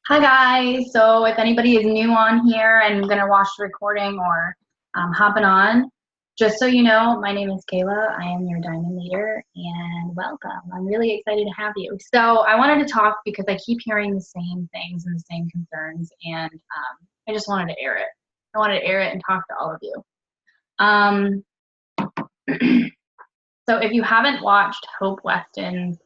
Hi guys, so if anybody is new on here and gonna watch the recording or hopping on, just so you know, my name is Kayla. I am your diamond leader and welcome. I'm really excited to have you. So I wanted to talk because I keep hearing the same things and the same concerns, and I just wanted to air it. I wanted to air it and talk to all of you. Um, so if you haven't watched Hope Weston's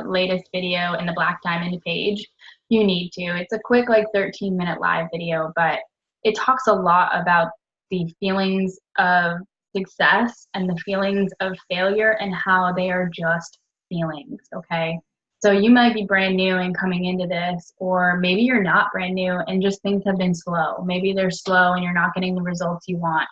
latest video in the Black Diamond page, you need to. It's a quick, like 13-minute live video, but it talks a lot about the feelings of success and the feelings of failure and how they are just feelings, okay? So you might be brand new and coming into this, or maybe you're not brand new and just things have been slow. Maybe they're slow and you're not getting the results you want.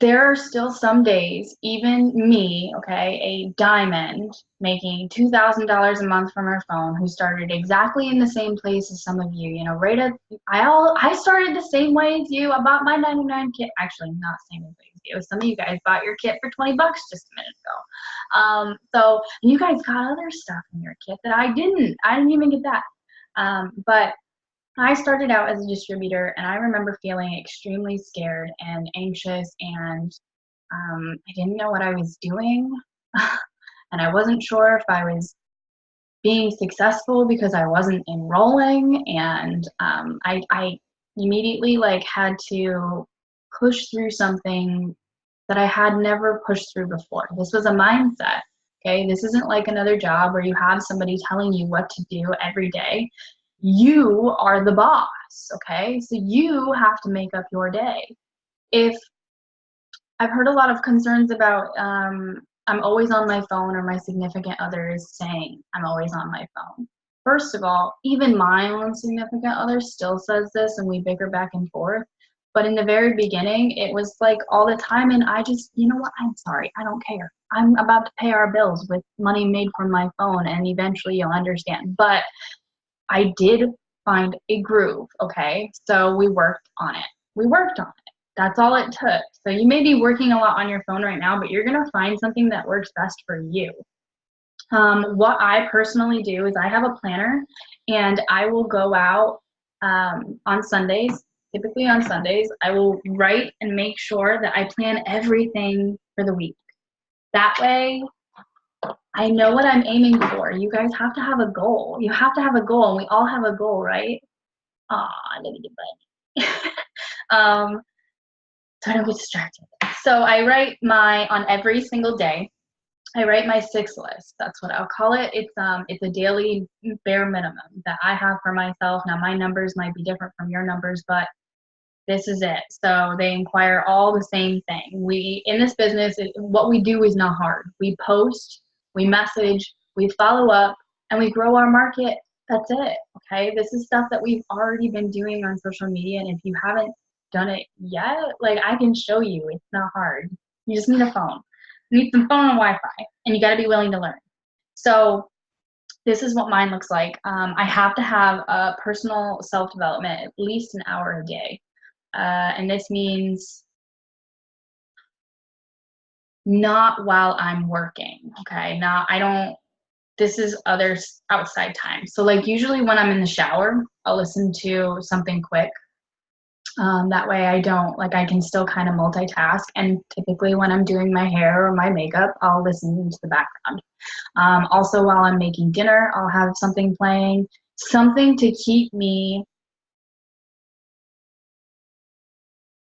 There are still some days, even me, okay, a diamond making $2,000 a month from her phone, who started exactly in the same place as some of you, right at, I started the same way as you. I bought my 99 kit, actually not the same way as you. Some of you guys bought your kit for 20 bucks just a minute ago. So you guys got other stuff in your kit that I didn't even get that. But I started out as a distributor, and I remember feeling extremely scared and anxious, and I didn't know what I was doing, and I wasn't sure if I was being successful because I wasn't enrolling, and I immediately had to push through something that I had never pushed through before. This was a mindset. Okay, this isn't like another job where you have somebody telling you what to do every day. You are the boss, okay? So you have to make up your day. If I've heard a lot of concerns about I'm always on my phone, or my significant other is saying I'm always on my phone. First of all, even my own significant other still says this and we bicker back and forth. But in the very beginning, it was like all the time, and I just, you know what, I'm sorry, I don't care. I'm about to pay our bills with money made from my phone, and eventually you'll understand. But I did find a groove, okay? So we worked on it. We worked on it. That's all it took. So you may be working a lot on your phone right now, but you're gonna find something that works best for you. What I personally do is I have a planner, and I will go out on Sundays, typically on Sundays, I will write and make sure that I plan everything for the week. That way, I know what I'm aiming for. You guys have to have a goal. You have to have a goal, and we all have a goal, right? Aw, look at your butt. So I don't get distracted. So I write on every single day, I write my 6 list. That's what I'll call it. It's a daily bare minimum that I have for myself. Now my numbers might be different from your numbers, but this is it. So they inquire all the same thing. We, in this business, what we do is not hard. We post, we message, we follow up, and we grow our market. That's it, okay? This is stuff that we've already been doing on social media, and if you haven't done it yet, I can show you. It's not hard. You just need a phone. You need some phone and Wi-Fi, and you gotta be willing to learn. So this is what mine looks like. I have to have a personal self-development at least an hour a day. And this means not while I'm working, okay? This is other outside time. So usually when I'm in the shower, I'll listen to something quick. That way I can still kind of multitask. And typically when I'm doing my hair or my makeup, I'll listen into the background. Also while I'm making dinner, I'll have something playing, something to keep me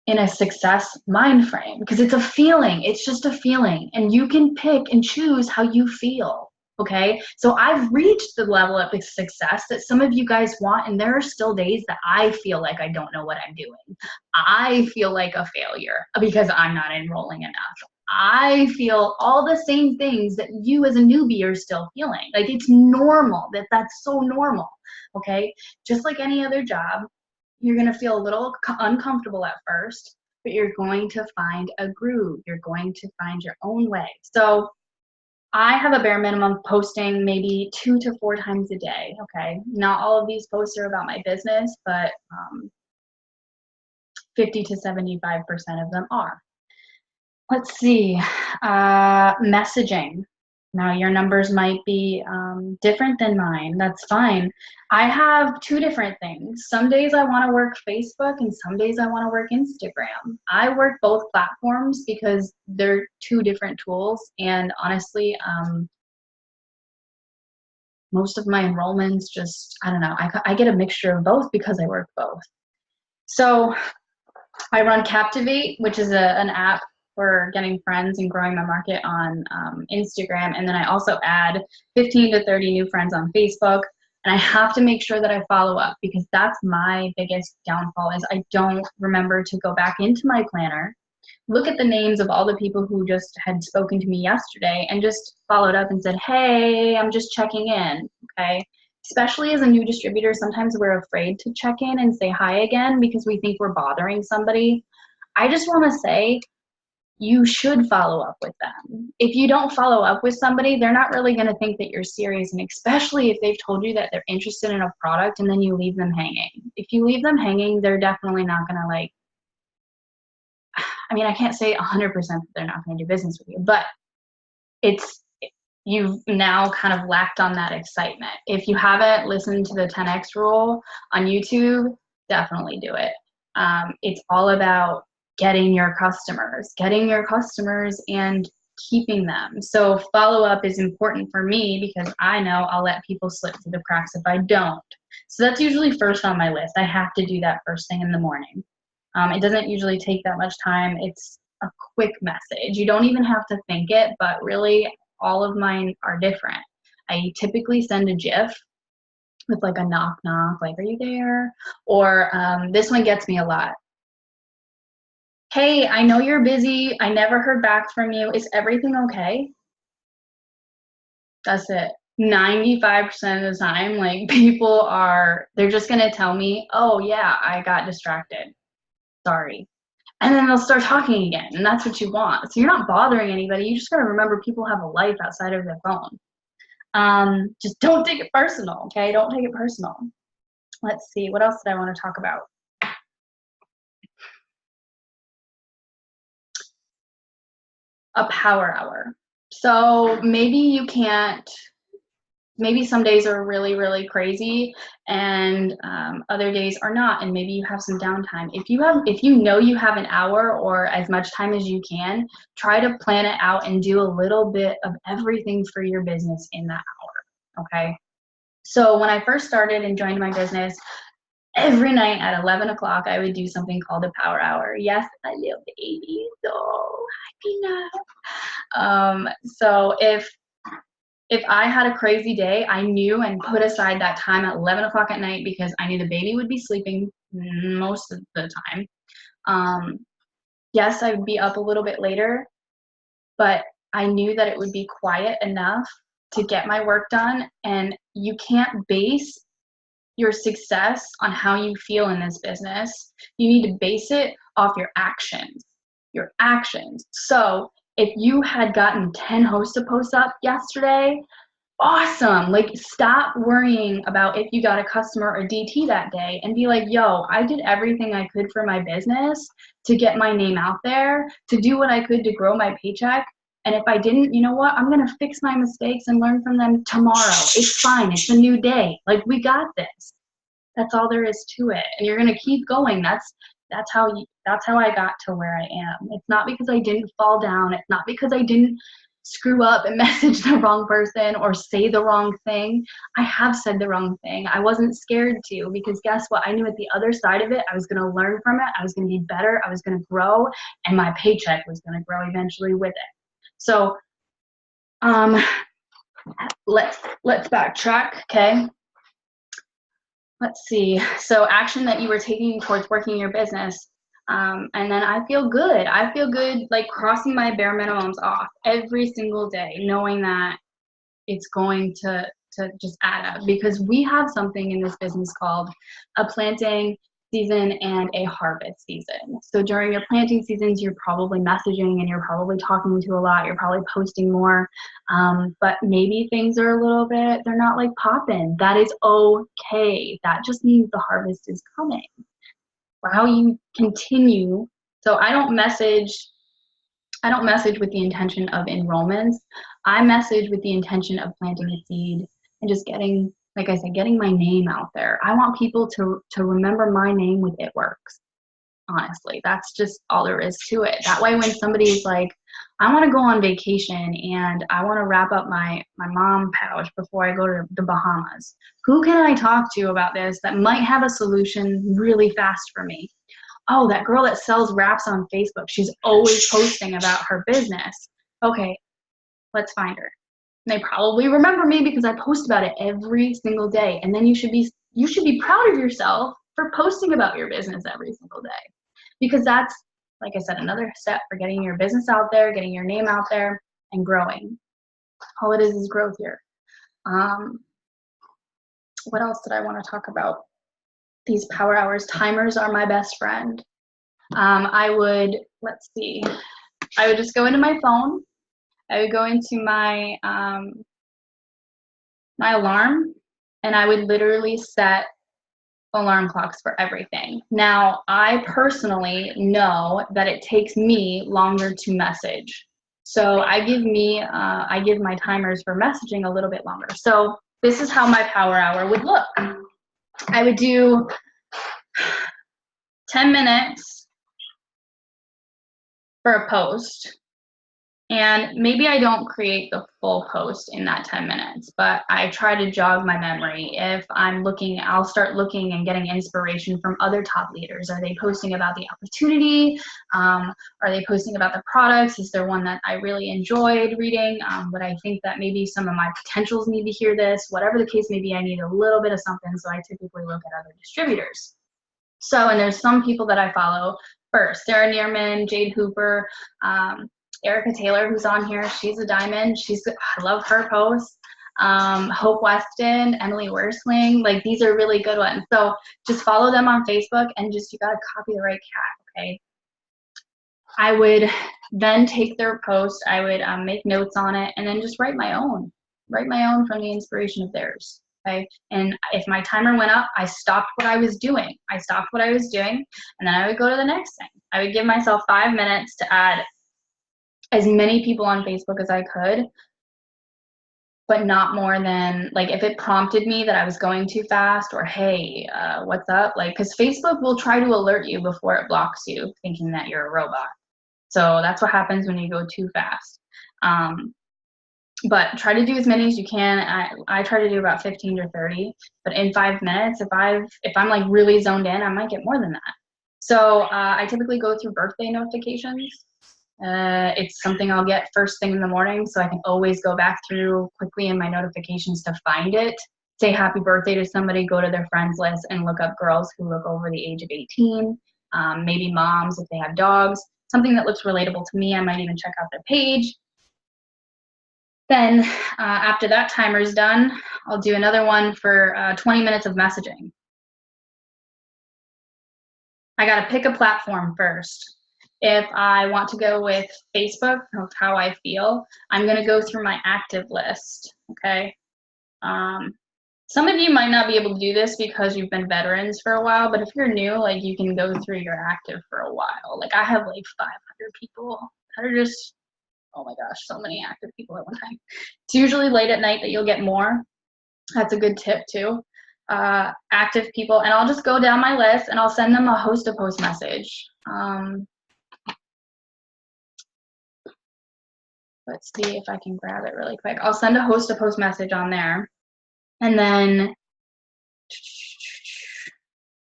in a success mind frame, because it's a feeling. It's just a feeling, and you can pick and choose how you feel. Okay, so I've reached the level of success that some of you guys want, and there are still days that I feel like I don't know what I'm doing. I feel like a failure because I'm not enrolling enough. I feel all the same things that you as a newbie are still feeling. It's normal. That's so normal. Okay, just like any other job, you're going to feel a little uncomfortable at first, but you're going to find a groove. You're going to find your own way. So I have a bare minimum posting maybe 2 to 4 times a day, okay? Not all of these posts are about my business, but 50 to 75% of them are. Let's see, messaging. Now your numbers might be different than mine. That's fine. I have two different things. Some days I want to work Facebook and some days I want to work Instagram. I work both platforms because they're two different tools, and honestly, most of my enrollments just, I don't know, I get a mixture of both because I work both. So I run Captivate, which is an app for getting friends and growing my market on Instagram. And then I also add 15 to 30 new friends on Facebook. And I have to make sure that I follow up because that's my biggest downfall is I don't remember to go back into my planner, look at the names of all the people who just had spoken to me yesterday and just followed up and said, hey, I'm just checking in, okay? Especially as a new distributor, sometimes we're afraid to check in and say hi again because we think we're bothering somebody. I just want to say you should follow up with them. If you don't follow up with somebody, they're not really going to think that you're serious, and especially if they've told you that they're interested in a product and then you leave them hanging. If you leave them hanging, they're definitely not going to like, I mean, I can't say 100% that they're not going to do business with you, but you've now kind of lacked on that excitement. If you haven't listened to the 10X rule on YouTube, definitely do it. It's all about getting your customers and keeping them. So follow-up is important for me because I know I'll let people slip through the cracks if I don't. So that's usually first on my list. I have to do that first thing in the morning. It doesn't usually take that much time. It's a quick message. You don't even have to think it, but really all of mine are different. I typically send a GIF with like a knock knock, like, are you there? Or this one gets me a lot. Hey, I know you're busy. I never heard back from you. Is everything okay? That's it. 95% of the time, like people they're just gonna tell me, oh yeah, I got distracted. Sorry. And then they'll start talking again, and that's what you want. So you're not bothering anybody. You just gotta remember people have a life outside of their phone. Just don't take it personal, okay? Don't take it personal. Let's see, what else did I want to talk about? A power hour. So maybe you can't, maybe some days are really, really crazy and other days are not, and maybe you have some downtime. If you know you have an hour or as much time as you can, try to plan it out and do a little bit of everything for your business in that hour, okay? So when I first started and joined my business, every night at 11 o'clock, I would do something called a power hour. Yes, I little baby, so happy now. So if I had a crazy day, I knew and put aside that time at 11 o'clock at night because I knew the baby would be sleeping most of the time. Yes, I would be up a little bit later, but I knew that it would be quiet enough to get my work done, and you can't base your success on how you feel in this business. You need to base it off your actions. Your actions. So if you had gotten 10 Hosta posts up yesterday, awesome. Like, stop worrying about if you got a customer or DT that day and be like, yo, I did everything I could for my business to get my name out there, to do what I could to grow my paycheck. And if I didn't, you know what? I'm going to fix my mistakes and learn from them tomorrow. It's fine. It's a new day. Like, we got this. That's all there is to it. And you're going to keep going. That's how I got to where I am. It's not because I didn't fall down. It's not because I didn't screw up and message the wrong person or say the wrong thing. I have said the wrong thing. I wasn't scared to, because guess what? I knew at the other side of it, I was going to learn from it. I was going to be better. I was going to grow, and my paycheck was going to grow eventually with it. So let's backtrack, okay? Let's see. So action that you were taking towards working your business. And then I feel good. I feel good like crossing my bare minimums off every single day, knowing that it's going to just add up, because we have something in this business called a planting season and a harvest season. So during your planting seasons, you're probably messaging and you're probably talking to a lot, you're probably posting more, but maybe things are a little bit, they're not like popping. That is okay. That just means the harvest is coming. How you continue. So I don't message I don't message with the intention of enrollments. I message with the intention of planting a seed and just getting, like I said, getting my name out there. I want people to remember my name with It Works. Honestly, that's just all there is to it. That way, when somebody's like, I want to go on vacation and I want to wrap up my mom pouch before I go to the Bahamas, who can I talk to about this that might have a solution really fast for me? Oh, that girl that sells wraps on Facebook, she's always posting about her business. Okay, let's find her. And they probably remember me because I post about it every single day. And then you should be proud of yourself for posting about your business every single day. Because that's, like I said, another step for getting your business out there, getting your name out there, and growing. All it is growth here. What else did I want to talk about? These power hours. Timers are my best friend. I would just go into my phone. I would go into my my alarm, and I would literally set alarm clocks for everything. Now, I personally know that it takes me longer to message. So I give my timers for messaging a little bit longer. So this is how my power hour would look. I would do 10 minutes for a post. And maybe I don't create the full post in that 10 minutes, but I try to jog my memory. If I'm looking, I'll start looking and getting inspiration from other top leaders. Are they posting about the opportunity? Are they posting about the products? Is there one that I really enjoyed reading? But I think that maybe some of my potentials need to hear this. Whatever the case may be, I need a little bit of something, so I typically look at other distributors. So, and there's some people that I follow first. Sarah Neerman, Jade Hooper, Erica Taylor, who's on here, she's a diamond. I love her posts. Hope Weston, Emily Worsling, like these are really good ones. So just follow them on Facebook and you gotta copy the right cat, okay? I would then take their post, I would make notes on it, and then just write my own from the inspiration of theirs. Okay? And if my timer went up, I stopped what I was doing. And then I would go to the next thing. I would give myself 5 minutes to add as many people on Facebook as I could, but not more than, like, if it prompted me that I was going too fast or, hey, what's up? Like, because Facebook will try to alert you before it blocks you, thinking that you're a robot. So that's what happens when you go too fast. But try to do as many as you can. I try to do about 15 to 30, but in 5 minutes, if I'm like really zoned in, I might get more than that. So I typically go through birthday notifications. It's something I'll get first thing in the morning, so I can always go back through quickly in my notifications to find it. Say happy birthday to somebody, go to their friends list and look up girls who look over the age of 18, maybe moms if they have dogs, something that looks relatable to me. I might even check out their page. Then after that timer's done, I'll do another one for 20 minutes of messaging. I gotta pick a platform first. If I want to go with Facebook, of how I feel, I'm gonna go through my active list, okay? Some of you might not be able to do this because you've been veterans for a while, but if you're new, like, you can go through your active for a while. Like, I have like 500 people that are just, oh my gosh, so many active people at one time. It's usually late at night that you'll get more. That's a good tip too. Active people, and I'll just go down my list and I'll send them a host to post message. Let's see if I can grab it really quick. I'll send a host to post message on there, and then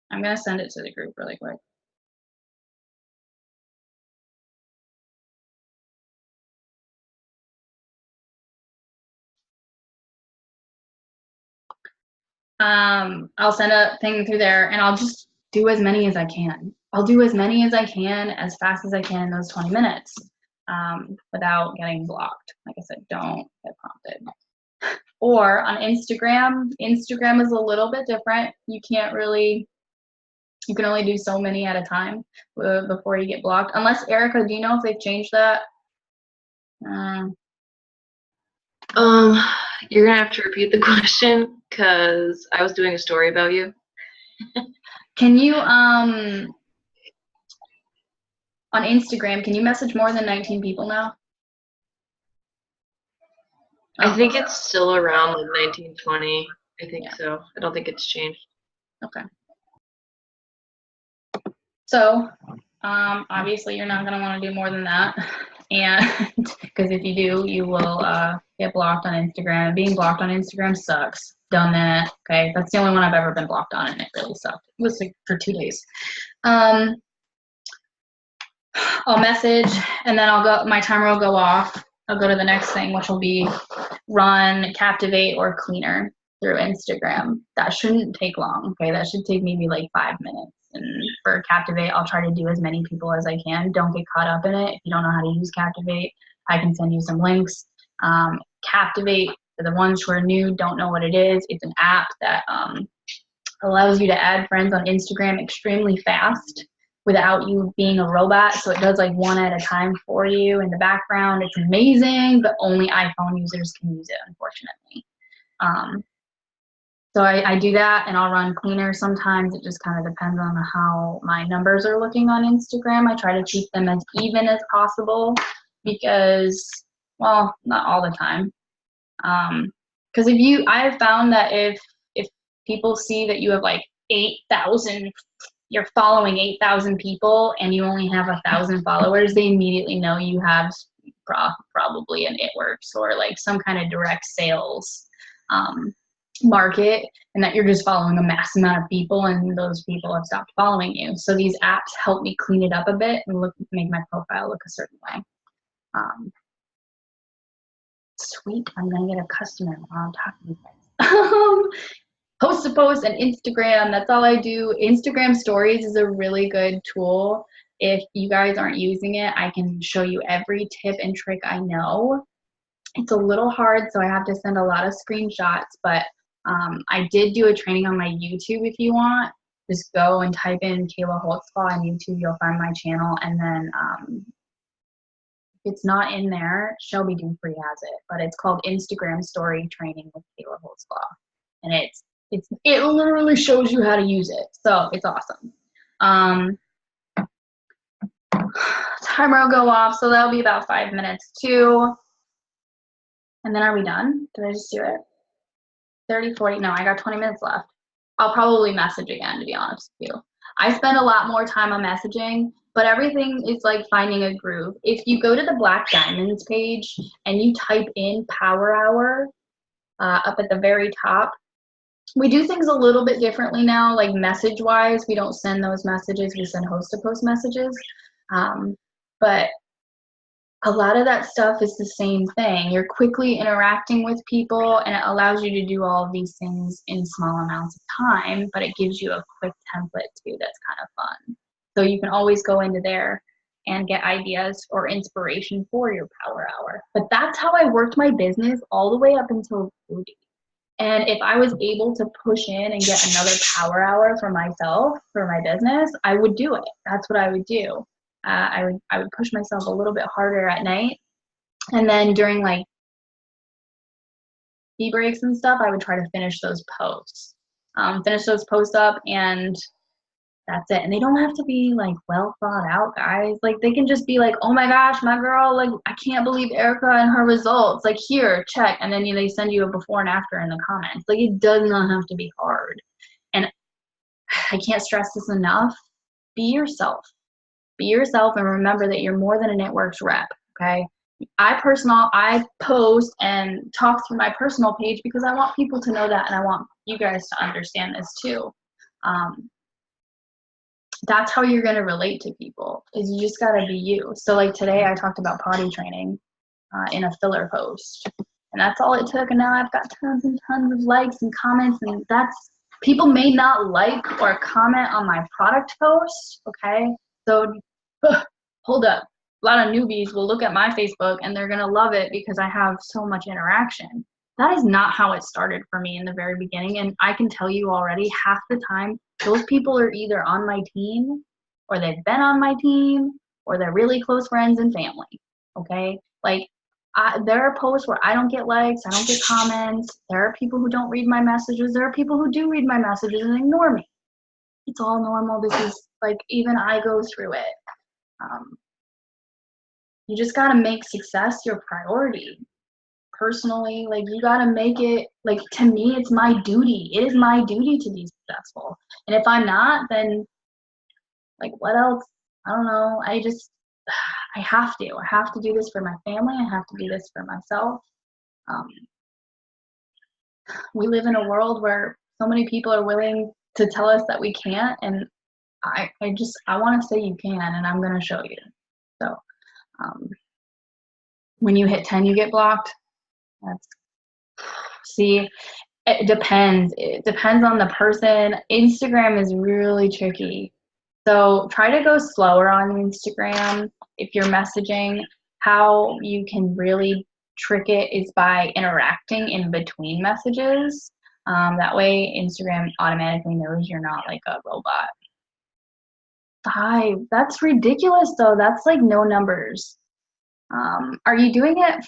I'm gonna send it to the group really quick. I'll send a thing through there, and I'll just do as many as I can. I'll do as many as I can, as fast as I can in those 20 minutes, without getting blocked. Like I said, don't get prompted. Or on Instagram is a little bit different. You can only do so many at a time before you get blocked. Unless, Erica, do you know if they've changed that? You're gonna have to repeat the question because I was doing a story about you. Can you On Instagram, can you message more than 19 people now? I think it's still around like 19, 20. I think Yeah. so. I don't think it's changed. Okay. So, obviously you're not gonna want to do more than that, and because if you do, you will get blocked on Instagram. Being blocked on Instagram sucks. Done that. Okay, that's the only one I've ever been blocked on, and it really sucked. It was like for 2 days. I'll message, and then I'll go. My timer will go off. I'll go to the next thing, which will be run, Captivate, or Cleaner through Instagram. That shouldn't take long. Okay, that should take maybe like 5 minutes. And for Captivate, I'll try to do as many people as I can. Don't get caught up in it. If you don't know how to use Captivate, I can send you some links. Captivate, for the ones who are new, don't know what it is, it's an app that allows you to add friends on Instagram extremely fast without you being a robot. So it does like one at a time for you in the background. It's amazing, but only iPhone users can use it, unfortunately. So I do that, and I'll run Cleaner sometimes. It just kind of depends on how my numbers are looking on Instagram. I try to keep them as even as possible because, well, not all the time. Because I have found that if people see that you have like 8,000, you're following 8,000 people and you only have 1,000 followers, they immediately know you have probably an It Works or like some kind of direct sales market, and that you're just following a mass amount of people and those people have stopped following you. So these apps help me clean it up a bit and make my profile look a certain way. Sweet, I'm gonna get a customer while I'm talking to you guys. Post to post and Instagram, that's all I do. Instagram stories is a really good tool. If you guys aren't using it, I can show you every tip and trick I know. It's a little hard, so I have to send a lot of screenshots, but I did do a training on my YouTube if you want. Just go and type in Kayla Holtzclaw on YouTube, you'll find my channel, and then if it's not in there, Shelby Dupree has it, but it's called Instagram Story Training with Kayla Holtzclaw, and it literally shows you how to use it, so it's awesome. Timer will go off, so that'll be about 5 minutes too. And then are we done? Did I just do it? 30, 40, no, I got 20 minutes left. I'll probably message again, to be honest with you. I spend a lot more time on messaging, but everything is like finding a groove. If you go to the Black Diamonds page and you type in Power Hour up at the very top, we do things a little bit differently now, like message-wise. We don't send those messages, we send host-to-post messages. But a lot of that stuff is the same thing. You're quickly interacting with people, and it allows you to do all of these things in small amounts of time, but it gives you a quick template too that's kind of fun. So you can always go into there and get ideas or inspiration for your Power Hour. But that's how I worked my business all the way up until Rudy. And if I was able to push in and get another Power Hour for myself, for my business, I would do it. That's what I would do. I would push myself a little bit harder at night, and then during like tea breaks and stuff, I would try to finish those posts. Up, and that's it. And they don't have to be like well thought out, guys. Like they can just be like, oh my gosh, my girl, like I can't believe Erica and her results. Like here, check, and then they send you a before and after in the comments. Like it does not have to be hard. And I can't stress this enough. Be yourself. Be yourself, and remember that you're more than an It Works rep, okay? I post and talk through my personal page because I want people to know that, and I want you guys to understand this too. That's how you're gonna relate to people, is you just gotta be you. So like today I talked about potty training in a filler post, and that's all it took, and now I've got tons and tons of likes and comments, and people may not like or comment on my product post, okay? So hold up, a lot of newbies will look at my Facebook and they're gonna love it because I have so much interaction. That is not how it started for me in the very beginning, and I can tell you already, half the time, those people are either on my team, or they've been on my team, or they're really close friends and family, okay? Like, there are posts where I don't get likes, I don't get comments, there are people who don't read my messages, there are people who do read my messages and ignore me. It's all normal. This is, like, even I go through it. you just got to make success your priority. Personally, like, you got to make it, like, to me, it's my duty. It is my duty to be successful. And if I'm not, then, like, what else? I don't know. I have to. I have to do this for my family. I have to do this for myself. Um, we live in a world where so many people are willing to tell us that we can't, and I want to say you can, and I'm going to show you. So, when you hit 10, you get blocked. See, it depends. It depends on the person. Instagram is really tricky. So try to go slower on Instagram if you're messaging. How you can really trick it is by interacting in between messages. That way Instagram automatically knows you're not like a robot. 5. That's ridiculous though. That's like no numbers. Are you doing it?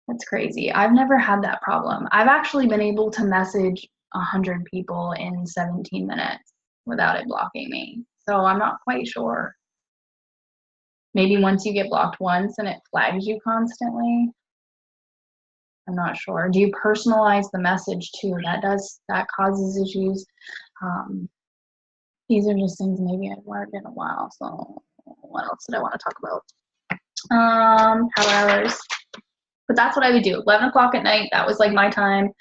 That's crazy. I've never had that problem. I've actually been able to message 100 people in 17 minutes without it blocking me. So I'm not quite sure. Maybe once you get blocked once and it flags you constantly. I'm not sure. Do you personalize the message too? That causes issues. These are just things maybe I've learned in a while. So what else did I want to talk about? Power hours. But that's what I would do. 11 o'clock at night, that was like my time.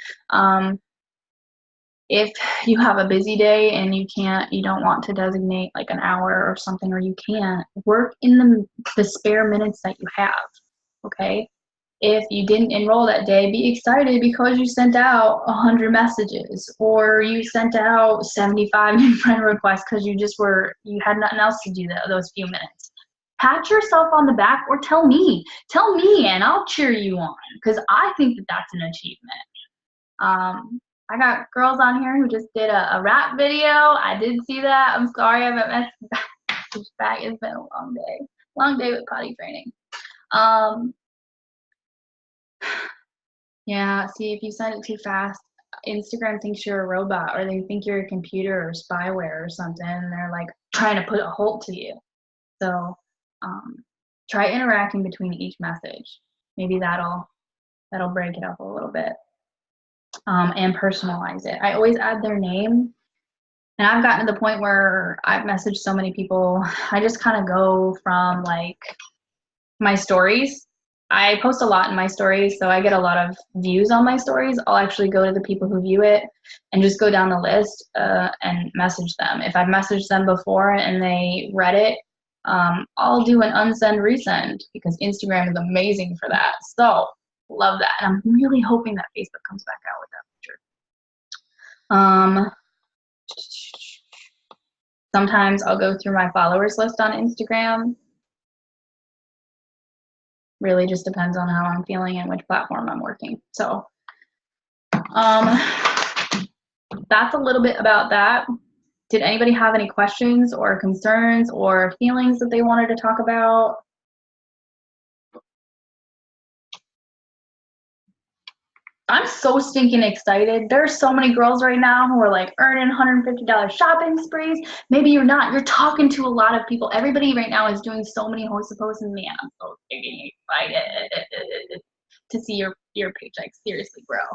If you have a busy day and you don't want to designate like an hour or something, or you can't, work in the spare minutes that you have, okay? If you didn't enroll that day, be excited because you sent out 100 messages, or you sent out 75 new friend requests because you had nothing else to do those few minutes. Pat yourself on the back, or tell me and I'll cheer you on, because I think that that's an achievement. I got girls on here who just did a rap video. I did see that. I'm sorry I haven't messaged back. It's been a long day with potty training. Yeah, see, if you send it too fast, Instagram thinks you're a robot, or they think you're a computer or spyware or something, and they're like trying to put a halt to you. So try interacting between each message. Maybe that'll break it up a little bit. And personalize it. I always add their name. And I've gotten to the point where I've messaged so many people, I just kind of go from like my stories. I post a lot in my stories, so I get a lot of views on my stories. I'll actually go to the people who view it and just go down the list and message them. If I've messaged them before and they read it, I'll do an unsend resend, because Instagram is amazing for that. So love that. And I'm really hoping that Facebook comes back out with that feature. Sometimes I'll go through my followers list on Instagram. Really just depends on how I'm feeling and which platform I'm working. So that's a little bit about that. Did anybody have any questions or concerns or feelings that they wanted to talk about? I'm so stinking excited. There's so many girls right now who are like earning $150 shopping sprees. Maybe you're not. You're talking to a lot of people. Everybody right now is doing so many host posts, and man, I'm so stinking excited to see your paycheck seriously grow.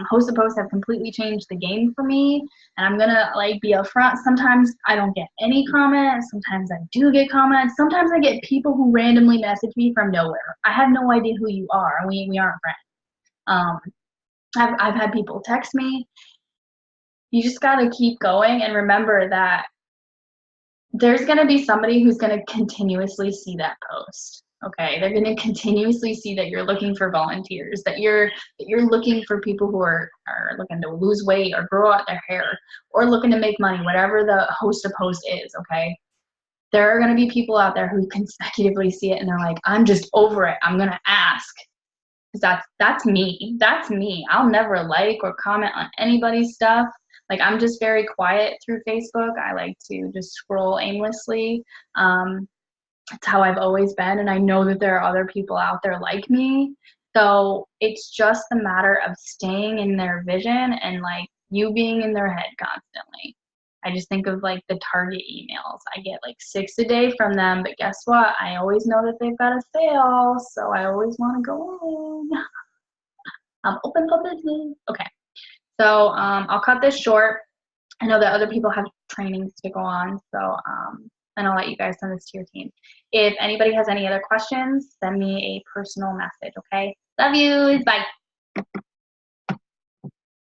Host posts have completely changed the game for me, and I'm gonna like be upfront. Sometimes I don't get any comments. Sometimes I do get comments. Sometimes I get people who randomly message me from nowhere. I have no idea who you are. We aren't friends. I've had people text me. You just got to keep going and remember that there's going to be somebody who's going to continuously see that post. Okay, they're going to continuously see that you're looking for volunteers, that you're looking for people who are looking to lose weight or grow out their hair or looking to make money, whatever the host of post is. Okay, there are going to be people out there who consecutively see it and they're like, I'm just over it. I'm going to ask. Because that's me. That's me. I'll never like or comment on anybody's stuff. Like, I'm just very quiet through Facebook. I like to just scroll aimlessly. That's how I've always been, and I know that there are other people out there like me. So it's just a matter of staying in their vision and like you being in their head constantly. I just think of like the Target emails. I get like 6 a day from them, but guess what? I always know that they've got a sale, so I always want to go in. I'm open for business. Okay, so I'll cut this short. I know that other people have trainings to go on, so and I'll let you guys send this to your team. If anybody has any other questions, send me a personal message, okay? Love you. Bye.